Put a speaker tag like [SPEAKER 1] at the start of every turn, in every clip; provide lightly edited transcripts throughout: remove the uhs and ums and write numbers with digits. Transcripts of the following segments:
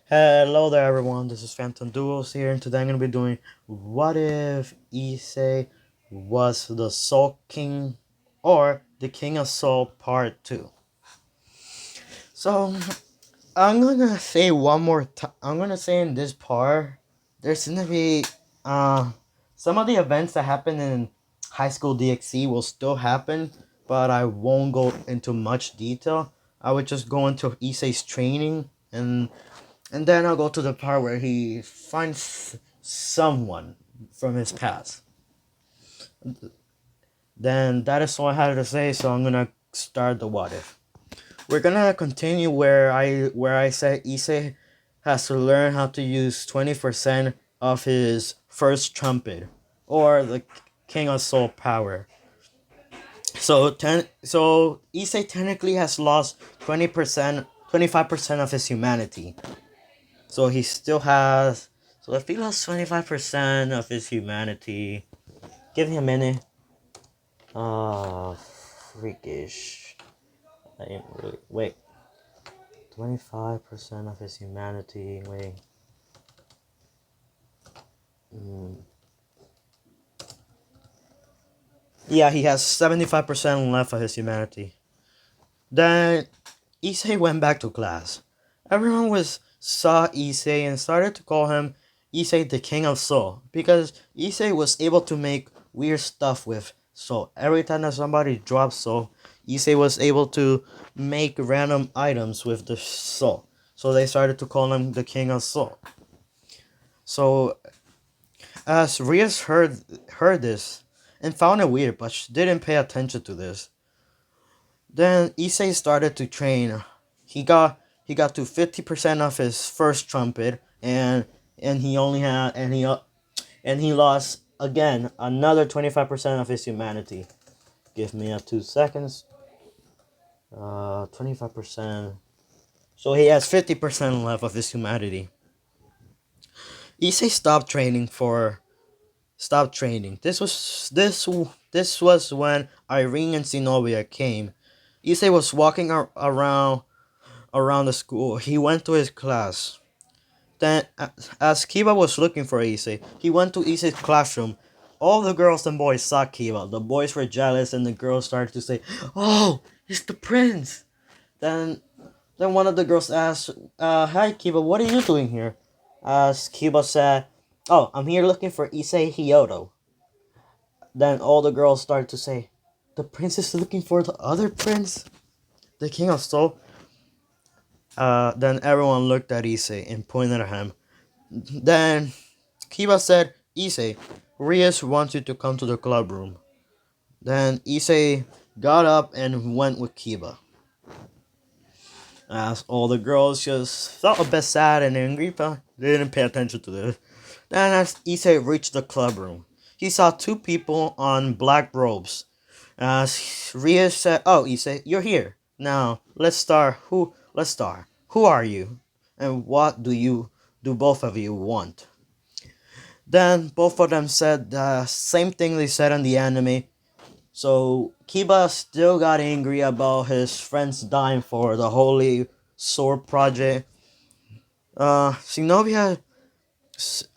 [SPEAKER 1] Hello there everyone, this is Phantom Duos here, and today I'm going to be doing What If Issei Was the Soul King or the King of Soul Part 2. So, I'm going to say one more time, I'm going to say in this part, there's going to be, some of the events that happened in High School DxC will still happen, but I won't go into much detail. I would just go into Issei's training and then I'll go to the part where he finds someone from his past. Then that is all I had to say, so I'm gonna start the what if. We're gonna continue where I said Issei has to learn how to use 20% of his first trumpet, or the King of Soul power. So Issei technically has lost 20%, 25% of his humanity. So he still has. So if he lost 25% of his humanity, give me a minute. Freakish. I am really. Wait. 25% of his humanity. Wait. Mm. Yeah, he has 75% left of his humanity. Then Issei went back to class. Everyone saw Issei and started to call him Issei the King of Soul because Issei was able to make weird stuff with soul. Every time that somebody dropped soul, Issei was able to make random items with the soul. So they started to call him the King of Soul. So as Rias heard this and found it weird, but she didn't pay attention to this. Then Issei started to train. He got to 50% of his first trumpet, and he only had and he lost again another 25% of his humanity. Give me 2 seconds. 25%. So he has 50% left of his humanity. Issei stopped training. This was when Irene and Zenobia came. Issei was walking around the school. He went to his class. Then, as Kiba was looking for Issei, he went to Issei's classroom. All the girls and boys saw Kiba. The boys were jealous, and the girls started to say, "Oh, it's the prince." Then, then one of the girls asked, "Hi, Kiba. What are you doing here?" As Kiba said, "Oh, I'm here looking for Issei Hyoto." Then all the girls started to say, "The prince is looking for the other prince, the king of Soul." Then everyone looked at Issei and pointed at him. Then Kiba said, "Issei, Rias wants you to come to the club room." Then Issei got up and went with Kiba. As all the girls just felt a bit sad and angry, but they didn't pay attention to this. Then as Issei reached the club room, he saw two people on black robes. As Rias said, "Oh, Issei, you're here. Now, let's start. Who are you? And what do both of you want?" Then both of them said the same thing they said in the anime. So Kiba still got angry about his friends dying for the Holy Sword Project. Zenobia,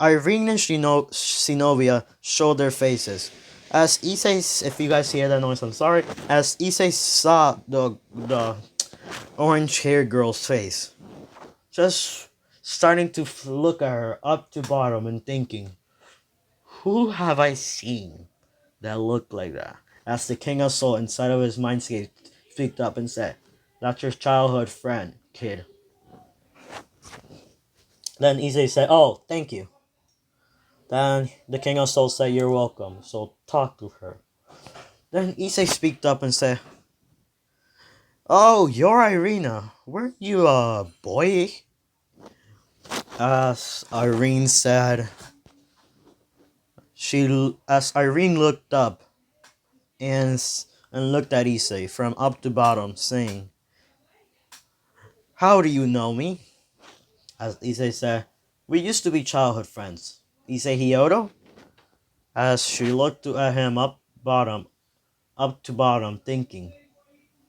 [SPEAKER 1] Irene and Zenobia showed their faces. As Issei, if you guys hear that noise, I'm sorry. As Issei saw the orange haired girl's face, just starting to look at her up to bottom and thinking, who have I seen that looked like that? As the King of Soul inside of his mindscape speaked up and said, "That's your childhood friend, kid." Then Issei said, "Oh, thank you." Then the King of Soul said, "You're welcome, so talk to her." Then Issei speaked up and said, "Oh, you're Irina. Weren't you a boy?" As Irene said, as Irene looked up and looked at Issei from up to bottom, saying, "How do you know me?" As Issei said, "We used to be childhood friends." Issei Hyoto? As she looked at him up to bottom, thinking,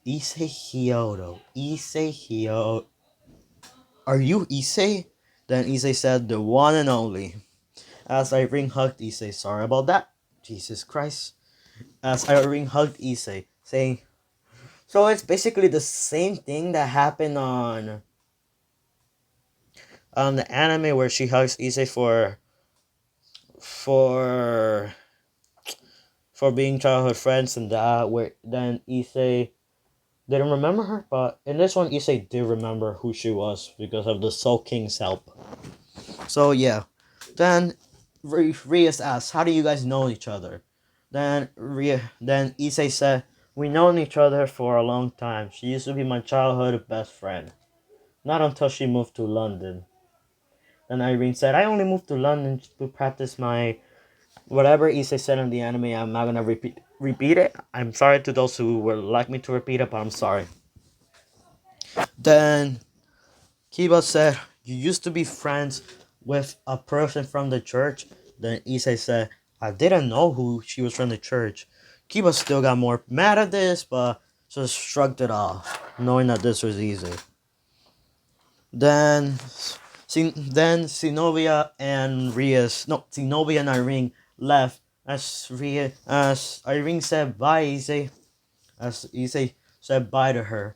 [SPEAKER 1] Issei Hyoto, Issei Hyoto. Are you Issei? Then Issei said, the one and only. As Irene hugged Issei, sorry about that. Jesus Christ. As Irene hugged Issei, saying, so it's basically the same thing that happened on the anime where she hugs Issei for for being childhood friends and that where then Issei didn't remember her, but in this one Issei did remember who she was because of the Soul King's help. So yeah. Then Rias asked, how do you guys know each other? Then Issei said, we known each other for a long time. She used to be my childhood best friend. Not until she moved to London. Then Irene said, I only moved to London to practice my whatever Issei said in the anime. I'm not gonna repeat it. I'm sorry to those who would like me to repeat it, but I'm sorry. Then Kiba said, you used to be friends with a person from the church. Then Issei said, I didn't know who she was from the church. Kiba still got more mad at this, but just shrugged it off, knowing that this was easy. Then, then Zenobia and Zenobia and Irene left as Irene said bye, Issei, as Issei said bye to her,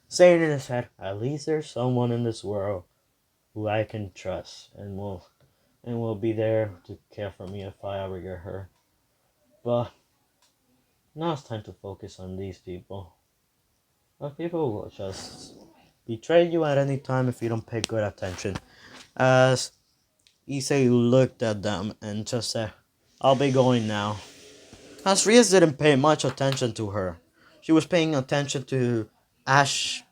[SPEAKER 1] saying in his head, at least there's someone in this world who I can trust and will be there to care for me if I ever get hurt. But now it's time to focus on these people. But people will just betray you at any time if you don't pay good attention. As Issei looked at them and just said, I'll be going now. As Rias didn't pay much attention to her. She was paying attention to Ash.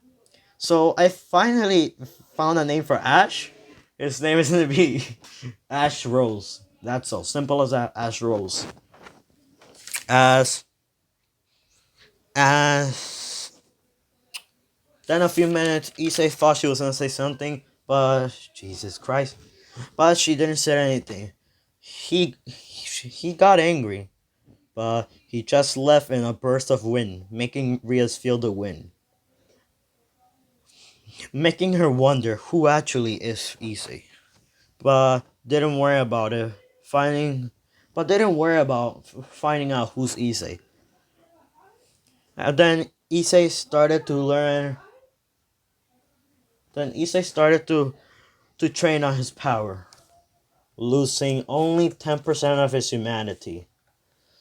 [SPEAKER 1] So I finally found a name for Ash. His name is going to be Ash Rose. That's so simple as that, Ash Rose. As then a few minutes, Issei thought she was gonna say something, but Jesus Christ, but she didn't say anything. He got angry, but he just left in a burst of wind, making Rias feel the wind, making her wonder who actually is Issei. But didn't worry about it. Didn't worry about finding out who's Issei. And then Issei started to learn. Then Issei started to train on his power, losing only 10% of his humanity.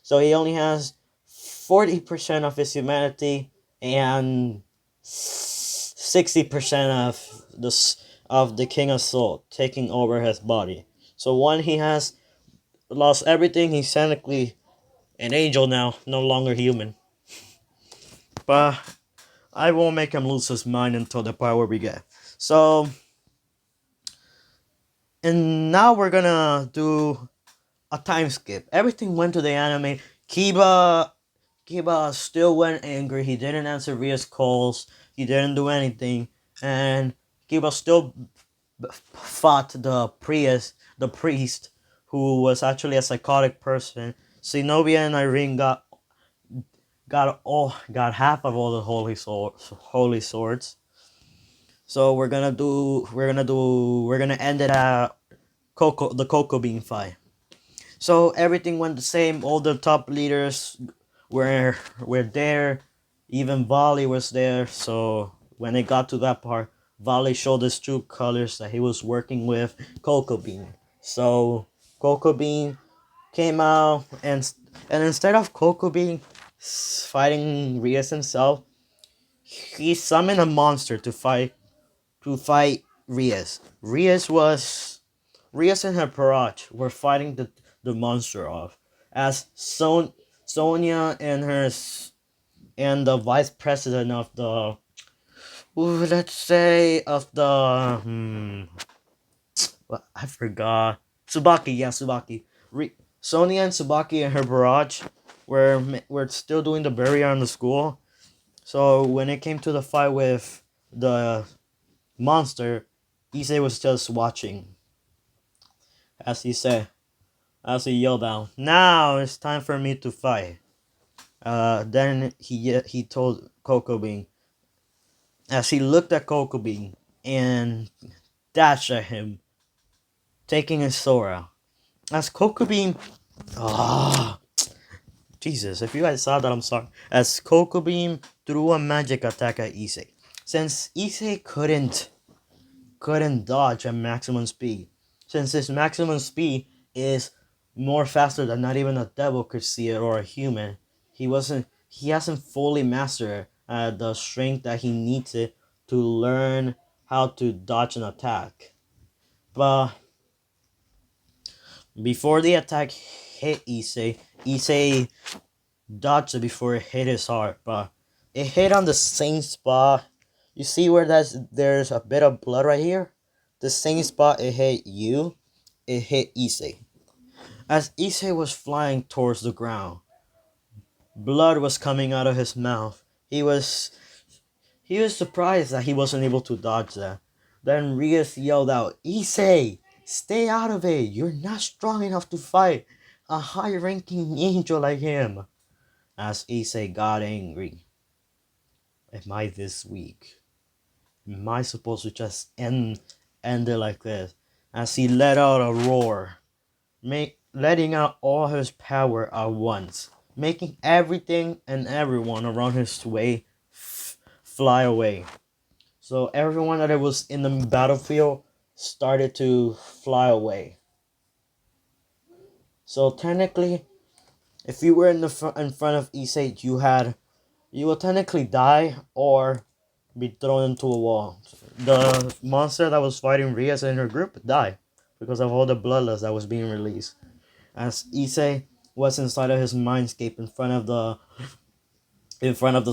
[SPEAKER 1] So he only has 40% of his humanity and 60% of the King of Soul taking over his body. So when he has lost everything, he's technically an angel now, no longer human. But I won't make him lose his mind until the power we get. So, and now we're gonna do a time skip. Everything went to the anime. Kiba still went angry. He didn't answer Ria's calls. He didn't do anything. And Kiba still fought the priest, who was actually a psychotic person. Zenobia and Irene got half of all the holy swords. So we're gonna end it at the Cocoa Bean fight. So everything went the same. All the top leaders were there. Even Valley was there. So when it got to that part, Valley showed his true colors that he was working with Cocoa Bean. So Cocoa Bean came out and instead of Cocoa Bean fighting Rias himself, he summoned a monster to fight Rias. Rias and her Parach were fighting the monster off. As Sonia and and the vice president of the let's say of the I forgot. Tsubaki, yeah, Tsubaki. Sonia and Tsubaki and her barrage were still doing the barrier on the school. So when it came to the fight with the monster, Issei was just watching. As he yelled out, "Now it's time for me to fight." Then he told Coco Bean as he looked at Coco Bean and dashed at him, taking his sword out. As Coco Beam, ah, Jesus! If you guys saw that, I'm sorry. As Coco Beam threw a magic attack at Issei, since Issei couldn't dodge at maximum speed, since his maximum speed is more faster than not even a devil could see it or a human. He hasn't fully mastered the strength that he needs it to learn how to dodge an attack. But before the attack hit Issei dodged it before it hit his heart, but it hit on the same spot. You see where there's a bit of blood right here? The same spot it hit you, it hit Issei. As Issei was flying towards the ground, blood was coming out of his mouth. He was surprised that he wasn't able to dodge that. Then Rias yelled out, "Issei, stay out of it! You're not strong enough to fight a high-ranking angel like him." As Issei got angry, "Am I this weak? Am I supposed to just end it like this?" As he let out a roar, letting out all his power at once, making everything and everyone around his way fly away. So everyone that was in the battlefield started to fly away. So technically, if you were in front of Issei, you will technically die or be thrown into a wall. The monster that was fighting Rias and her group died because of all the bloodlust that was being released. As Issei was inside of his mindscape in front of the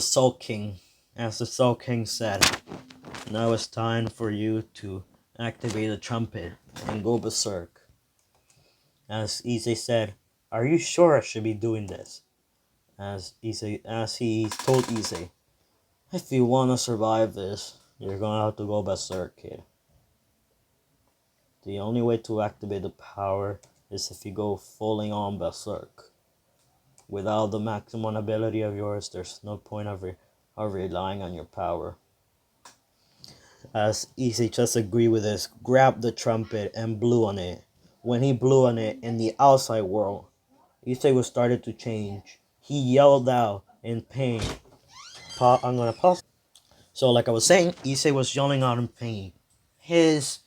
[SPEAKER 1] Soul King, as the Soul King said, "Now it's time for you to activate the trumpet and go berserk." As Issei said, "Are you sure I should be doing this?" As he told Issei, "If you want to survive this, you're gonna have to go berserk, kid. The only way to activate the power is if you go fully on berserk. Without the maximum ability of yours, there's no point of relying on your power." As Issei just agreed with this, grabbed the trumpet and blew on it. When he blew on it in the outside world, Issei was started to change. He yelled out in pain. I'm gonna pause. So, like I was saying, Issei was yelling out in pain. His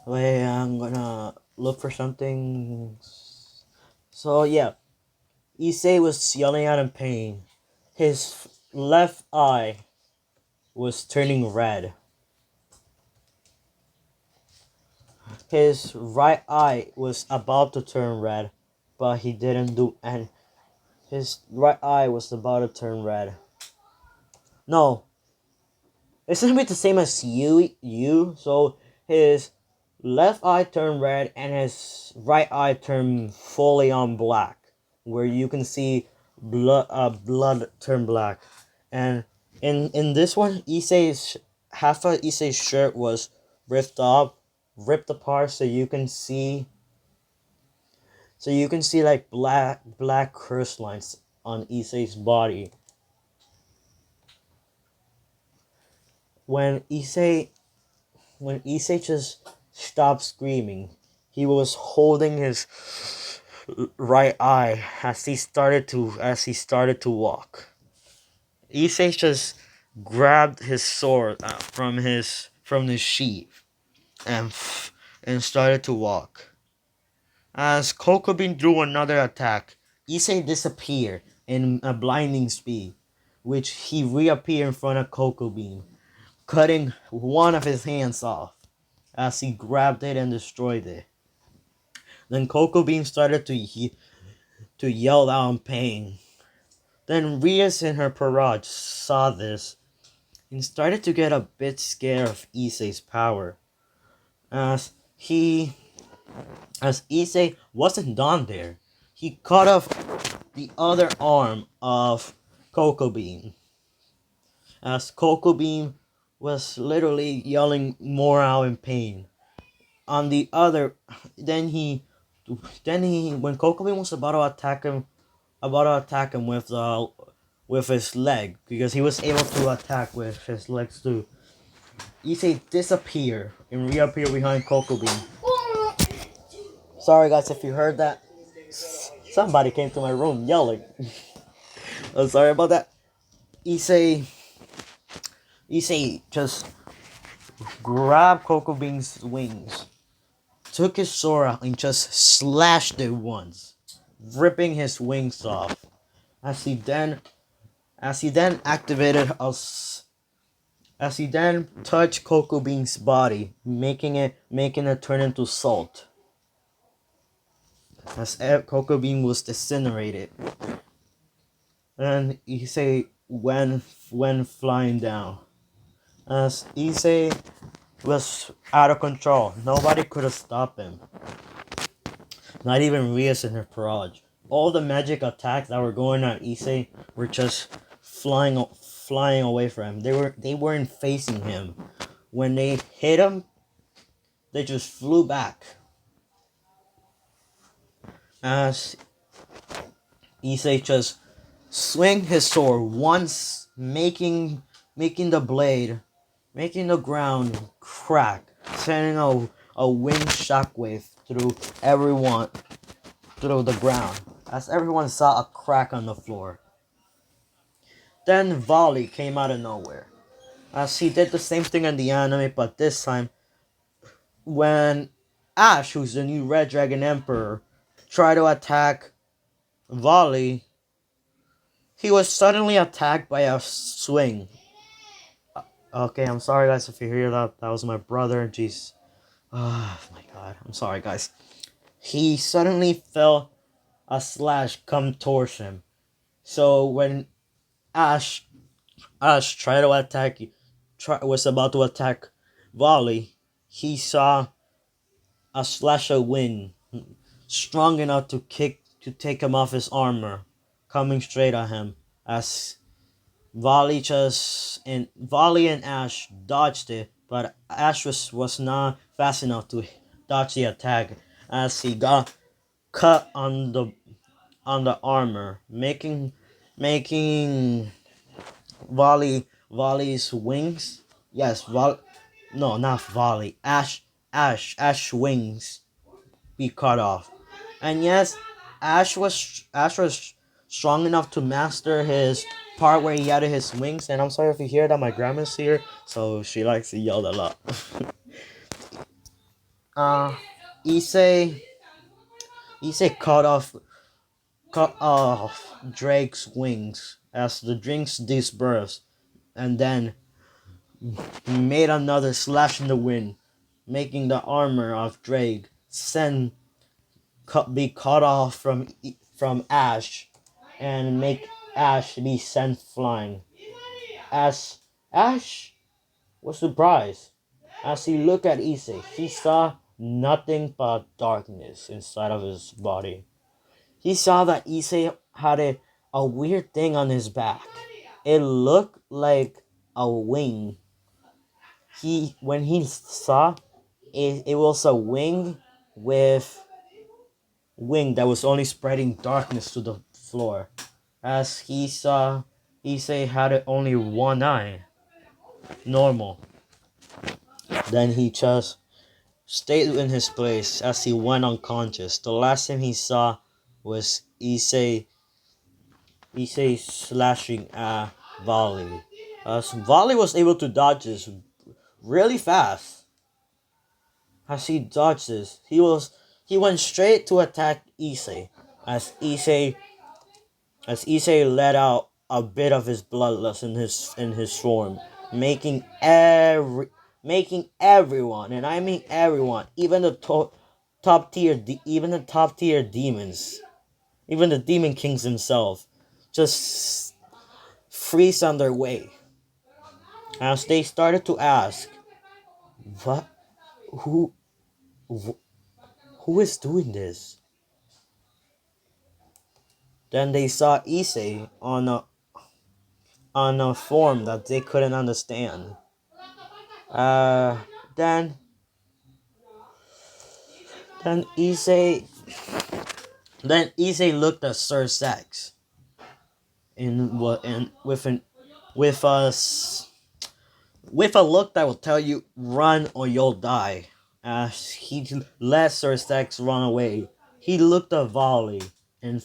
[SPEAKER 1] wait, I'm gonna look for something. So yeah, Issei was yelling out in pain. His left eye was turning red. His right eye was about to turn red, but he didn't do and his right eye was about to turn red. No, it's gonna be the same as you. So his left eye turned red and his right eye turned fully on black, where you can see blood turn black. And in this one, Issei's half of Issei's shirt was ripped apart, so you can see like black curse lines on Issei's body. When Issei when Issei just stopped screaming, he was holding his right eye as he started to walk. Issei just grabbed his sword from his sheath and started to walk. As Kokobin drew another attack, Issei disappeared in a blinding speed, which he reappeared in front of Kokobin, cutting one of his hands off as he grabbed it and destroyed it. Then Coco Bean started to yell out in pain. Then Rias in her parage saw this and started to get a bit scared of Issei's power. As he as Issei wasn't done there, he cut off the other arm of Coco Bean. As Coco Bean was literally yelling more out in pain. On the other, then he when Coco Bean was about to attack him with his leg, because he was able to attack with his legs too. Issei disappear and reappear behind Coco Bean. Sorry guys if you heard that. Somebody came to my room yelling. I'm sorry about that. Issei just grabbed Coco Bean's wings, took his sword out and just slashed it once, ripping his wings off. As he then activated us, as he then touched Coco Bean's body, making it turn into salt. As Coco Bean was disintegrated, and Issei went flying down. As Issei was out of control, nobody could have stopped him. Not even Rias and her Parage. All the magic attacks that were going at Issei were just flying away from him. They weren't facing him. When they hit him, they just flew back. As Issei just swing his sword once, making the ground crack, sending a wind shockwave through the ground, as everyone saw a crack on the floor. Then Volley came out of nowhere, as he did the same thing in the anime, but this time, when Ash, who's the new Red Dragon Emperor, tried to attack Volley, he was suddenly attacked by a swing. Okay, I'm sorry guys if you hear that. That was my brother. Jeez. Oh my god. I'm sorry guys. He suddenly felt a slash come towards him. So when Ash tried to attack, was about to attack Volley, he saw a slash of wind strong enough to take him off his armor, coming straight at him. As Volley and Ash dodged it, but Ash was not fast enough to dodge the attack, as he got cut on the armor, making Volley's wings. Yes, no, not Volley. Ash wings be cut off. And yes, Ash was strong enough to master his part where he added his wings. And I'm sorry if you hear that, my grandma's here, so she likes to yell a lot. uh, Issei cut off Drake's wings as the drinks dispersed, and then made another slash in the wind, making the armor of Drake be cut off from Ash, and make Ash be sent flying. As Ash was surprised, as he looked at Issei, he saw nothing but darkness inside of his body. He saw that Issei had a weird thing on his back. It looked like a wing. When he saw it, it was a wing that was only spreading darkness to the floor. As he saw, Issei had only one eye. Normal. Then he just stayed in his place as he went unconscious. The last thing he saw was Issei slashing at Volley. As Volley was able to dodge this really fast. As he dodged this, he went straight to attack Issei. As Issei let out a bit of his bloodlust in his form, making everyone, and I mean everyone, even the top tier demons, even the demon kings themselves, just freeze on their way. As they started to ask, what, who, who is doing this? Then they saw Issei on a form that they couldn't understand. Uh, then then Issei looked at Sir Sax in what and with an with us with a look that will tell you run or you'll die. As he let Sir Stax run away, he looked at Volley and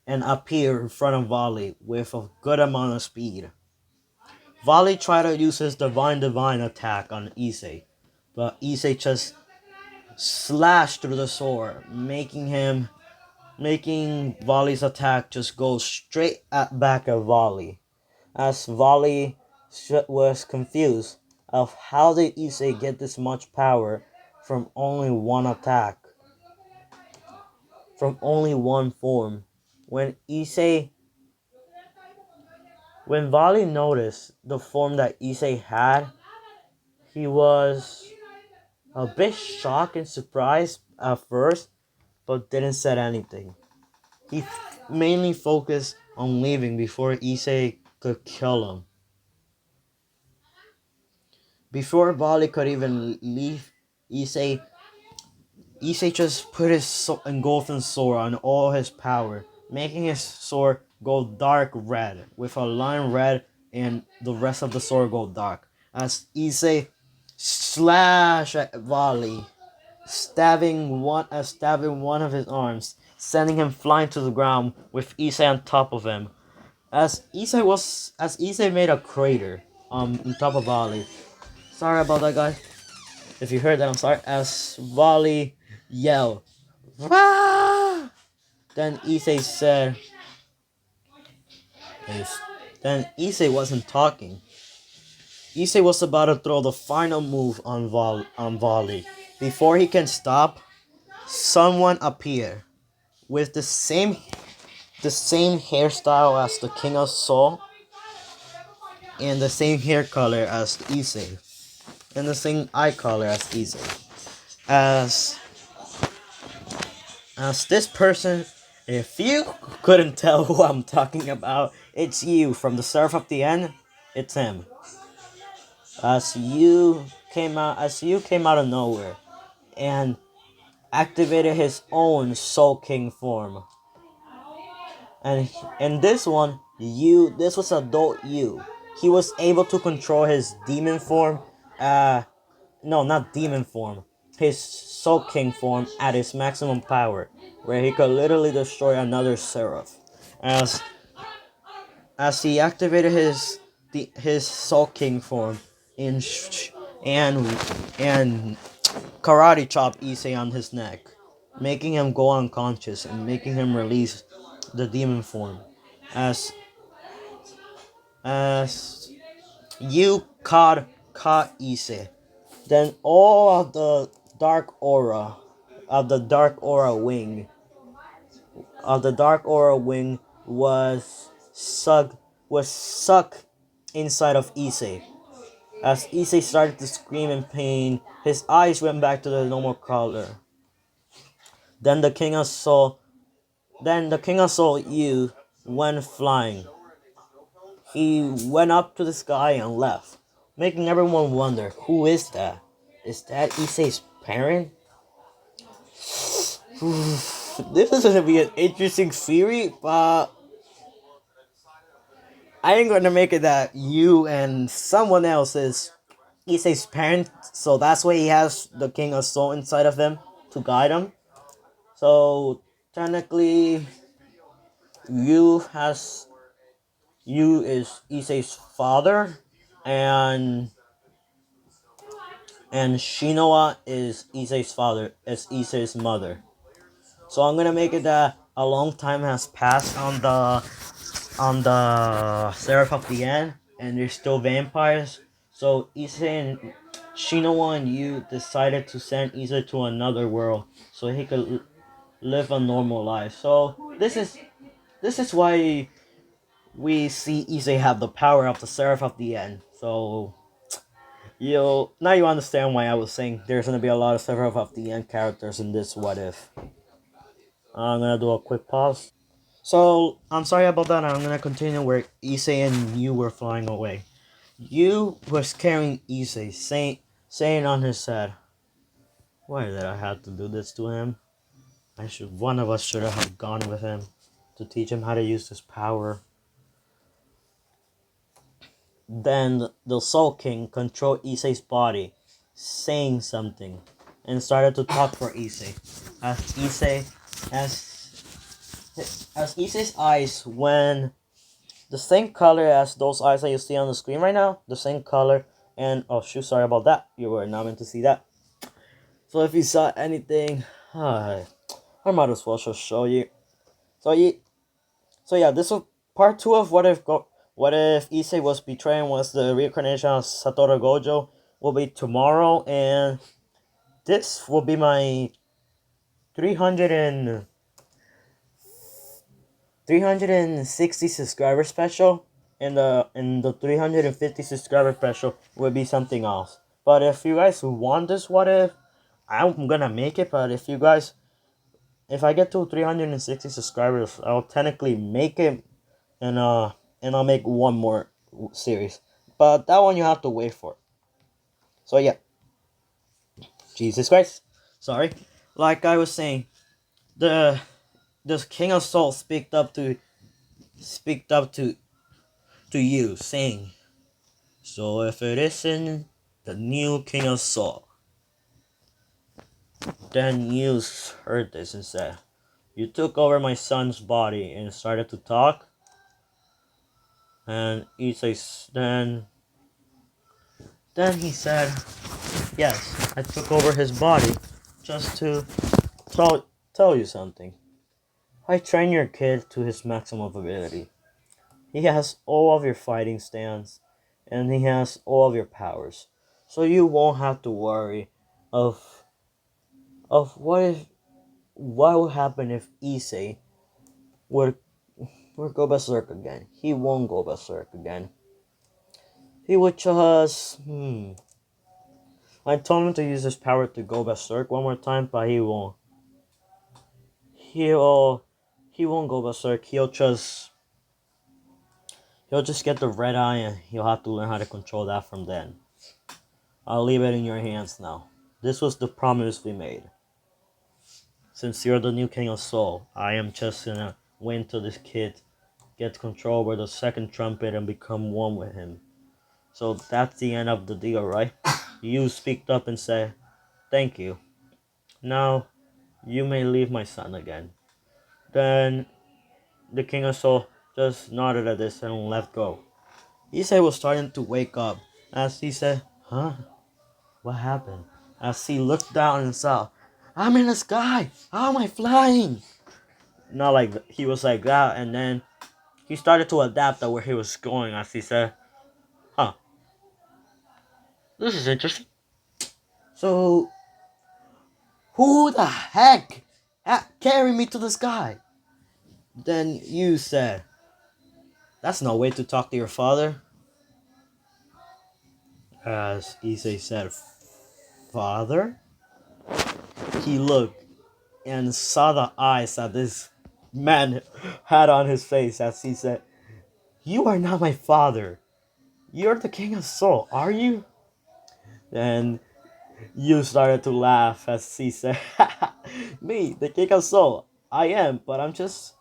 [SPEAKER 1] and appeared in front of Volley with a good amount of speed. Volley tried to use his divine attack on Issei, but Issei just slashed through the sword, making Volley's attack just go straight at back at Volley. As Volley was confused of how did Issei get this much power from only one attack, from only one form. When Issei, when Volley noticed the form that Issei had, he was a bit shocked and surprised at first, but didn't say anything. He mainly focused on leaving before Issei could kill him. Before Volley could even leave, Issei Issei just put his engulfing sword on all his power, making his sword go dark red, with a line red and the rest of the sword go dark. As Issei slash at Volley, stabbing one of his arms, sending him flying to the ground with Issei on top of him. As Issei made a crater on top of Volley. Sorry about that, guys. If you heard that, I'm sorry. As Volley yelled, "Wah!" Then Issei said, then Issei wasn't talking. Issei was about to throw the final move on Volley. Before he can stop, someone appeared with the same hairstyle as the King of Soul and the same hair color as Issei and the same eye color as Issei. As As this person, if you couldn't tell who I'm talking about, it's you from the Seraph of the End. It's him. As you came out of nowhere and activated his own Soul King form, and in this one, this was adult you. He was able to control his demon form. No, not demon form. His Soul King form at his maximum power, where he could literally destroy another Seraph. As as he activated his Soul King form and and and karate chop Issei on his neck, making him go unconscious and making him release the demon form. As as you caught Issei, then all of the dark aura wing was sucked inside of Issei. As Issei started to scream in pain, his eyes went back to the normal color. Then the King of Soul, you went flying. He went up to the sky and left, making everyone wonder, who is that? Is that Issei's parent? This is gonna be an interesting theory, but I ain't gonna make it that you and someone else is Issei's parent, so that's why he has the King of Soul inside of him to guide him. So technically, you has you is Issei's father, and Shinoa is Issei's mother. So I'm gonna make it that a long time has passed on the Seraph of the End, and they're still vampires. So Issei and Shinoa and you decided to send Issei to another world so he could live a normal life. So this is why we see Issei have the power of the Seraph of the End. So now you understand why I was saying there's gonna be a lot of Seraph of the End characters in this What If. I'm gonna do a quick pause. So I'm sorry about that. I'm gonna continue where Issei and you were flying away. You was carrying Issei, saying on his head, "Why did I have to do this to him? One of us should have gone with him to teach him how to use this power." Then the Soul King controlled Issei's body, saying something, and started to talk for Issei. As Issei, as Issei's eyes went the same color as those eyes that you see on the screen right now, the same color. And oh shoot, sorry about that. You were not meant to see that. So if you saw anything, I might as well just show you. So you, so yeah, this was part two of what if Issei was betraying was the reincarnation of Satoru Gojo will be tomorrow, and this will be my 300 and 360 subscriber special, and the 350 subscriber special will be something else. But if you guys want this what if, I'm gonna make it. But if I get to 360 subscribers, I'll technically make it, and I'll make one more series. But that one you have to wait for. So yeah, Jesus Christ. Sorry. Like I was saying, the King of Souls speaked up to you, saying, "So if it isn't the new King of Soul," then you heard this and said, "You took over my son's body and started to talk." And then he said, "Yes, I took over his body just to tell you something. I train your kid to his maximum ability. He has all of your fighting stance, and he has all of your powers. So you won't have to worry of what would happen if Issei would go berserk again. He won't go berserk again. He would just I told him to use his power to go berserk one more time, but he won't. He won't go berserk. He'll just get the red eye, and he'll have to learn how to control that from then. I'll leave it in your hands now. This was the promise we made. Since you're the new King of Soul, I am just gonna wait until this kid gets control over the second trumpet and become one with him. So that's the end of the deal, right?" You speaked up and said, "Thank you. Now you may leave my son again." Then the King of Soul just nodded at this and let go. Issei was starting to wake up as he said, "Huh? What happened?" As he looked down and saw, "I'm in the sky! How am I flying?" Not like he was like that, and then he started to adapt to where he was going as he said, "Huh, this is interesting. So, who the heck carried me to the sky?" Then you said, "That's no way to talk to your father." As Issei said, "Father?" He looked and saw the eyes that this man had on his face as he said, "You are not my father. You're the King of Soul, are you?" And you started to laugh as he said, "Me, the King of Soul. I am, but I'm just,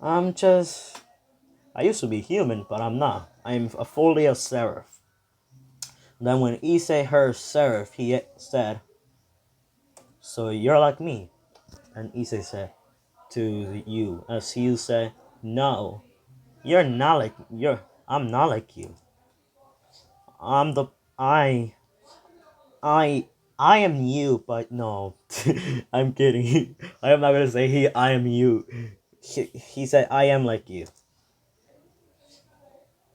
[SPEAKER 1] I used to be human, but I'm not. I'm fully a seraph." Then when Issei heard seraph, he said, "So you're like me?" And Issei said to you, as you said, "No, I'm not like you. I'm the, I, I am you, but no." I'm kidding. I am not gonna say I am you. He said, "I am like you.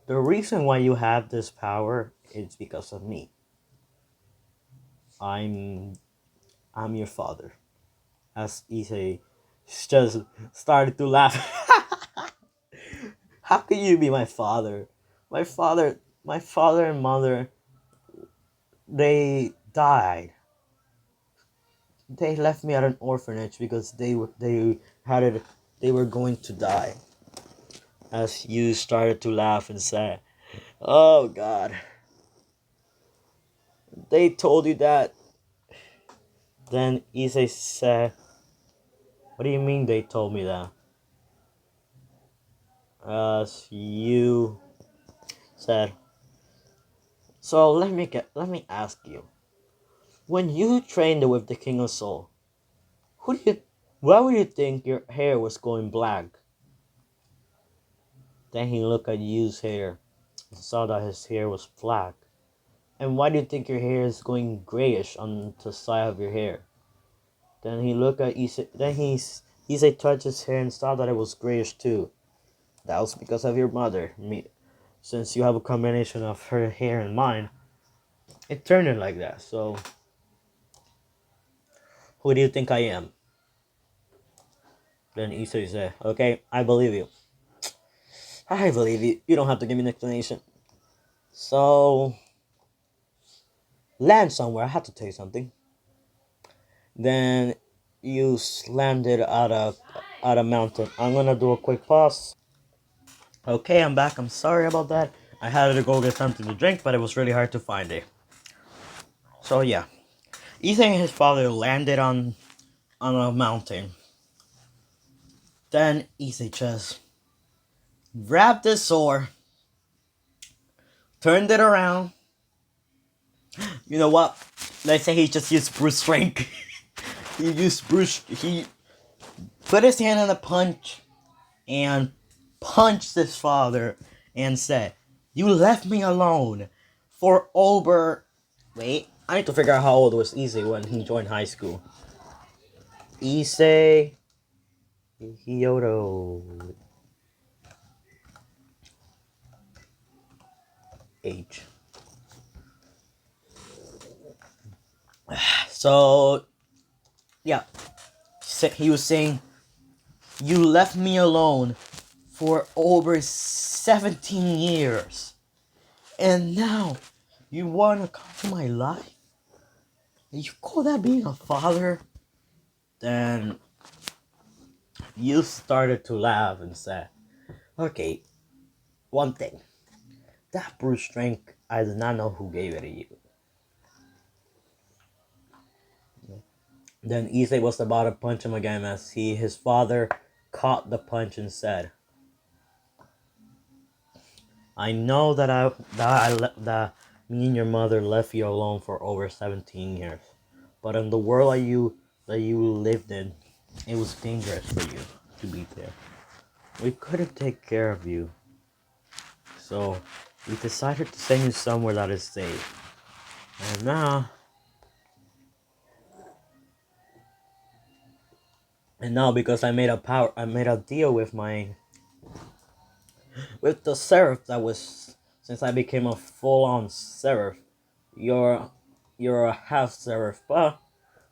[SPEAKER 1] The reason why you have this power is because of me. I'm, I'm your father." As Issei just started to laugh. "How can you be my father? My father and mother, they died. They left me at an orphanage because they were going to die." As you started to laugh and say, "Oh God, they told you that." Then Issei said, "What do you mean they told me that?" As you said, So let me ask you. When you trained with the King of Soul, who do you why would you think your hair was going black? Then he looked at you's hair and saw that his hair was black. And why do you think your hair is going grayish on the side of your hair? Then he looked at Issei. Then Issei touched his hair and saw that it was grayish too. That was because of your mother. Since you have a combination of her hair and mine, it turned it like that. So who do you think I am? Then Issei said, "Okay, I believe you. I believe you. You don't have to give me an explanation." So land somewhere. I have to tell you something. Then you slammed it out a mountain. I'm gonna do a quick pause. Okay, I'm back. I'm sorry about that. I had to go get something to drink, but it was really hard to find it. So yeah, Ethan and his father landed on a mountain. Then Ethan just grabbed his sword, turned it around. You know what? Let's say he just used brute strength. He put his hand on a punch and punched his father and said, "You left me alone for over." Wait, I need to figure out how old was Issei when he joined high school. Issei Hyoto age. So yeah, he was saying, "You left me alone for over 17 years, and now you want to come to my life? You call that being a father?" Then you started to laugh and said, "Okay, one thing. That brute strength, I do not know who gave it to you." Then Issei was about to punch him again as his father caught the punch and said, "I know that me and your mother left you alone for over 17 years, but in the world that you lived in, it was dangerous for you to be there. We couldn't take care of you, so we decided to send you somewhere that is safe. And now because I made a deal with the seraph that was since I became a full-on seraph. You're you're a half seraph, but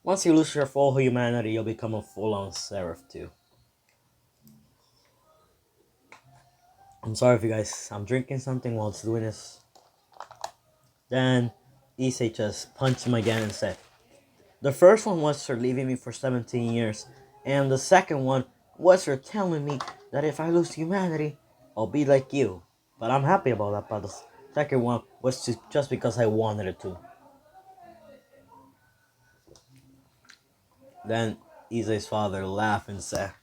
[SPEAKER 1] once you lose your full humanity, you'll become a full-on seraph too." I'm sorry if you guys. I'm drinking something while it's doing this. Then Issei just punched him again and said, "The first one was for leaving me for 17 years, and the second one was for telling me that if I lose humanity, I'll be like you. But I'm happy about that, but the second one was just because I wanted it to." Then Issei's father laughed and said,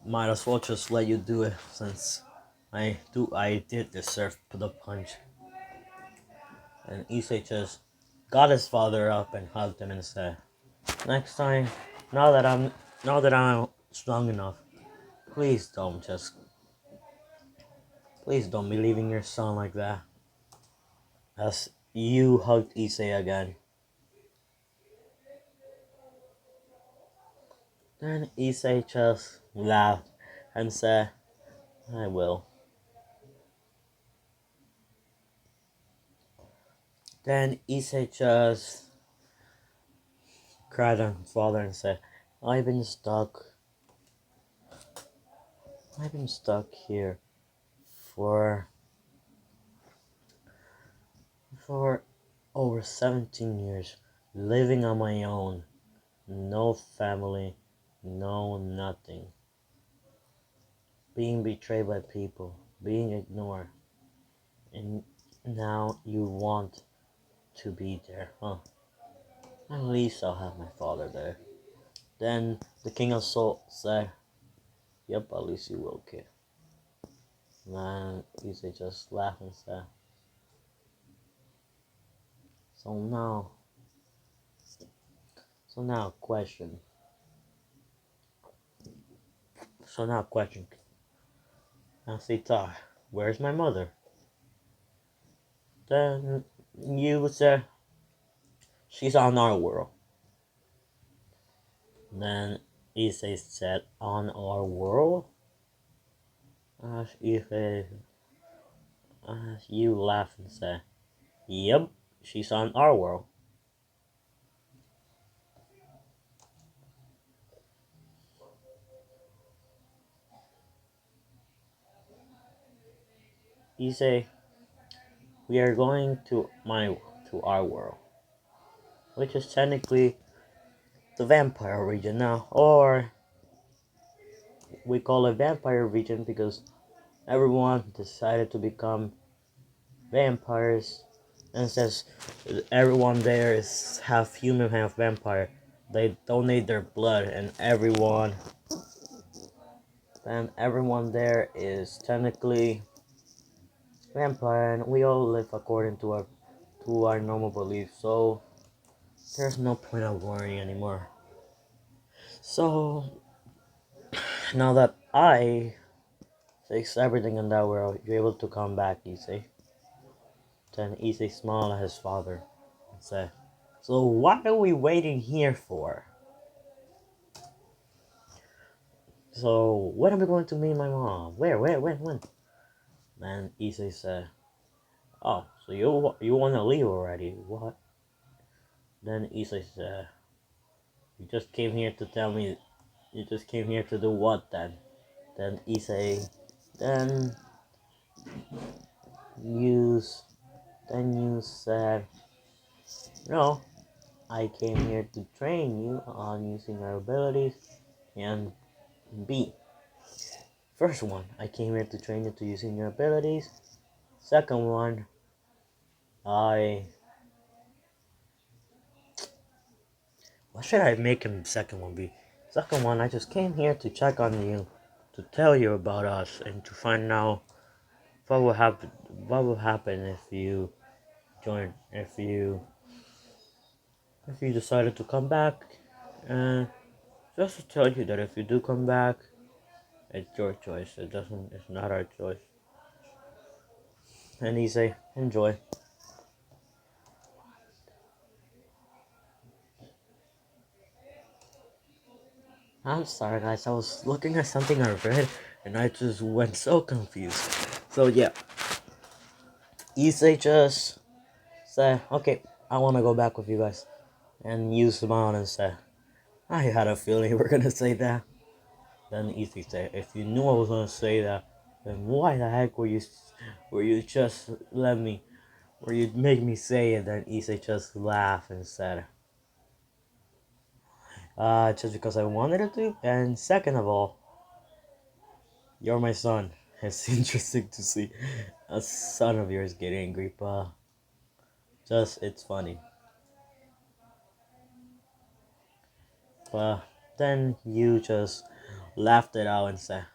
[SPEAKER 1] "Might as well just let you do it since I did deserve the punch." And Issei just got his father up and hugged him and said, "Next time, now that I'm now that I'm strong enough, please don't be leaving your son like that." As you hugged Issei again. Then Issei just laughed and said, "I will." Then Issei just cried on his father and said, I've been stuck. I've been stuck here for for over 17 years, living on my own. No family, no nothing. Being betrayed by people, being ignored. And now you want to be there, huh? At least I'll have my father there. Then the King of Soul said, Yep, at least you will, kid. Man, Issei just laughed and said, So now, so now question. So now question. Asita, where's my mother? Then you say she's on our world. Then Issei said, on our world? As Issei, as you laugh and say, yep, she's on our world. Issei, we are going to our world, which is technically the vampire region now, or we call it vampire region because everyone decided to become vampires, and since everyone there is half human, half vampire, they donate their blood, and everyone there is technically vampire, and we all live according to our normal beliefs. So there's no point of worrying anymore. So now that I fixed everything in that world, you're able to come back, Issei. Then Issei smiled at his father and said, so what are we waiting here for? So when are we going to meet my mom? Where, when? Then Issei said, oh, so you want to leave already? What? Then Issei said, you just came here to tell me, you just came here to do what then? Then Issei, then you, then you said, no, I came here to train you on using your abilities, and B, first one, I came here to train you to using your abilities. Second one, I... What should I make him second one be? Second one, I just came here to check on you, to tell you about us, and to find out what will happen if you join, if you decided to come back, and just to tell you that if you do come back, it's your choice. It's not our choice. And he say, enjoy. I'm sorry guys, I was looking at something I read and I just went so confused. So yeah, Issei just said, okay, I want to go back with you guys. And you smiled and said, I had a feeling you were gonna say that. Then Issei said, if you knew I was gonna say that, then why the heck were you just let me, where you make me say it? Then Issei just laughed and said, just because I wanted it to, and second of all, you're my son. It's interesting to see a son of yours get angry, but it's funny. But then you just laughed it out and said,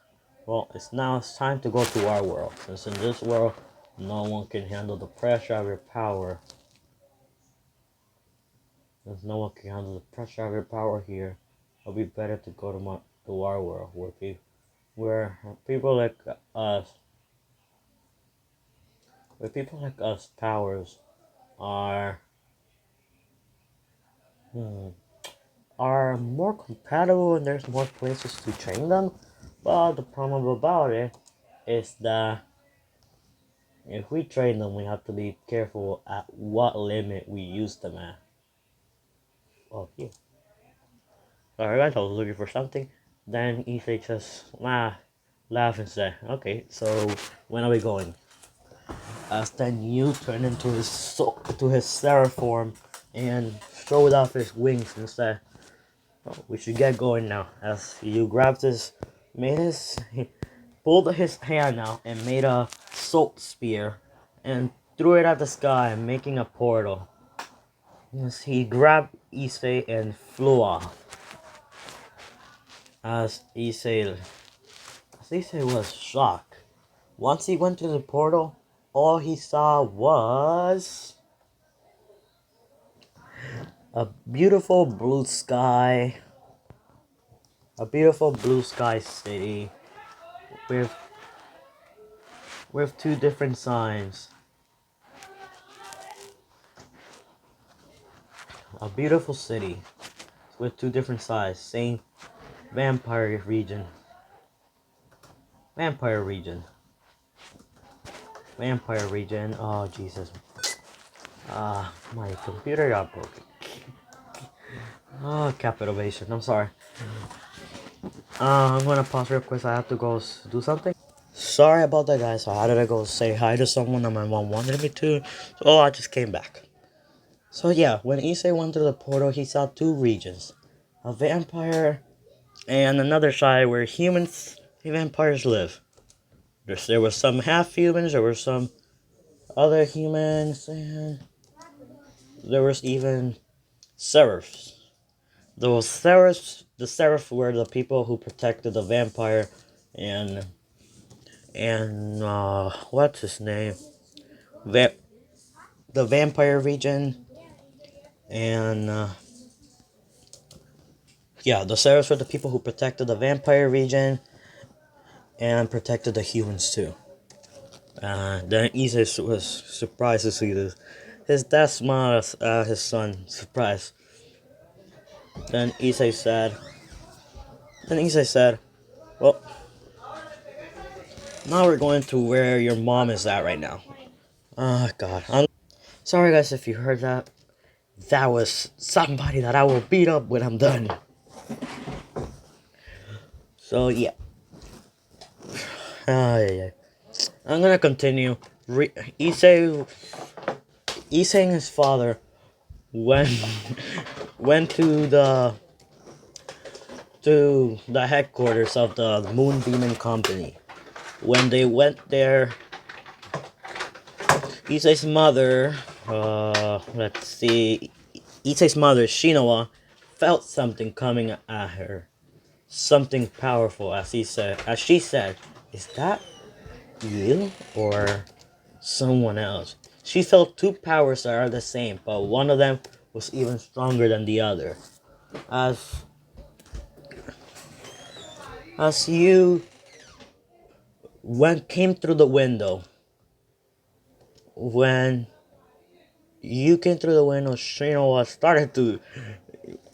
[SPEAKER 1] well, it's time to go to our world. Since in this world, no one can handle the pressure of your power. Since no one can handle the pressure of your power here, it'll be better to go to our world where people like us, powers are hmm, are more compatible and there's more places to train them. But the problem about it is that if we train them, we have to be careful at what limit we use them at. Oh, yeah. Alright guys, I was looking for something. Then Issei just laugh and say, okay, so when are we going? As then you turn into his seraph form and showed off his wings and said, oh, we should get going now. As you grabbed he pulled his hand out and made a salt spear and threw it at the sky, making a portal. As he grabbed Issei and flew off. As Issei was shocked. Once he went to the portal, all he saw was A beautiful blue sky. A beautiful blue sky city with two different signs. A beautiful city with two different sides. Same vampire region. Vampire region. Vampire region. Oh Jesus. My computer got broken. Oh, capitalization. I'm sorry. I'm gonna pause real quick. I have to go do something. Sorry about that, guys. So I had to go say hi to someone that my mom wanted me to. So I just came back. So yeah, when Issei went through the portal, he saw two regions. A vampire and another side where humans and vampires live. There were some half humans, there were some other humans, and there was even seraphs. The seraphs were the people who protected the vampire and what's his name? Va- the vampire region and yeah, the seraphs were the people who protected the vampire region and protected the humans too. Then Isis was surprised to see this. His dad smiled at his son, surprised. Then Issei said, well, now we're going to where your mom is at right now. Oh, God. I'm sorry, guys, if you heard that. That was somebody that I will beat up when I'm done. So, yeah. Yeah. I'm gonna continue. Issei and his father went, went to the headquarters of the Moon Demon Company. When they went there, Issei's mother, let's see, Issei's mother, Shinoa, felt something coming at her. Something powerful, as she said, is that you or someone else? She felt two powers that are the same, but one of them was even stronger than the other. As you came through the window, when you came through the window, Shinoa started to.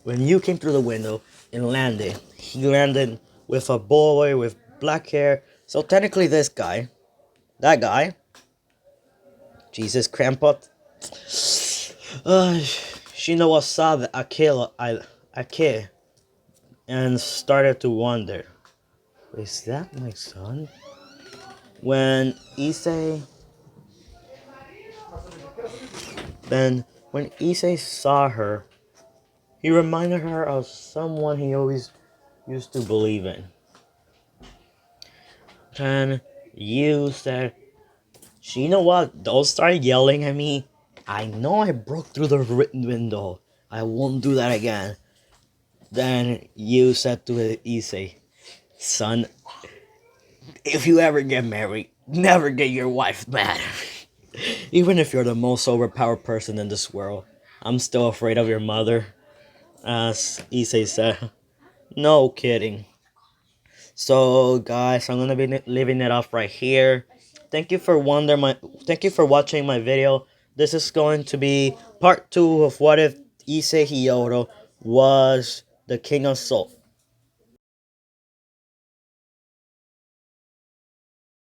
[SPEAKER 1] When you came through the window and landed, he landed with a boy with black hair. So technically, that guy, Jesus Crampot, Shinoa saw the Ake and started to wonder, is that my son? When Issei, when Issei saw her, he reminded her of someone he always used to believe in. Then you said, you know what? Don't start yelling at me. I know I broke through the window. I won't do that again. Then you said to Issei, son, if you ever get married, never get your wife mad. Even if you're the most overpowered person in this world, I'm still afraid of your mother. As Issei said, no kidding. So guys, I'm gonna be leaving it off right here. Thank you for watching my video. This is going to be part 2 of what if Issei Hiyoro was the King of Soul.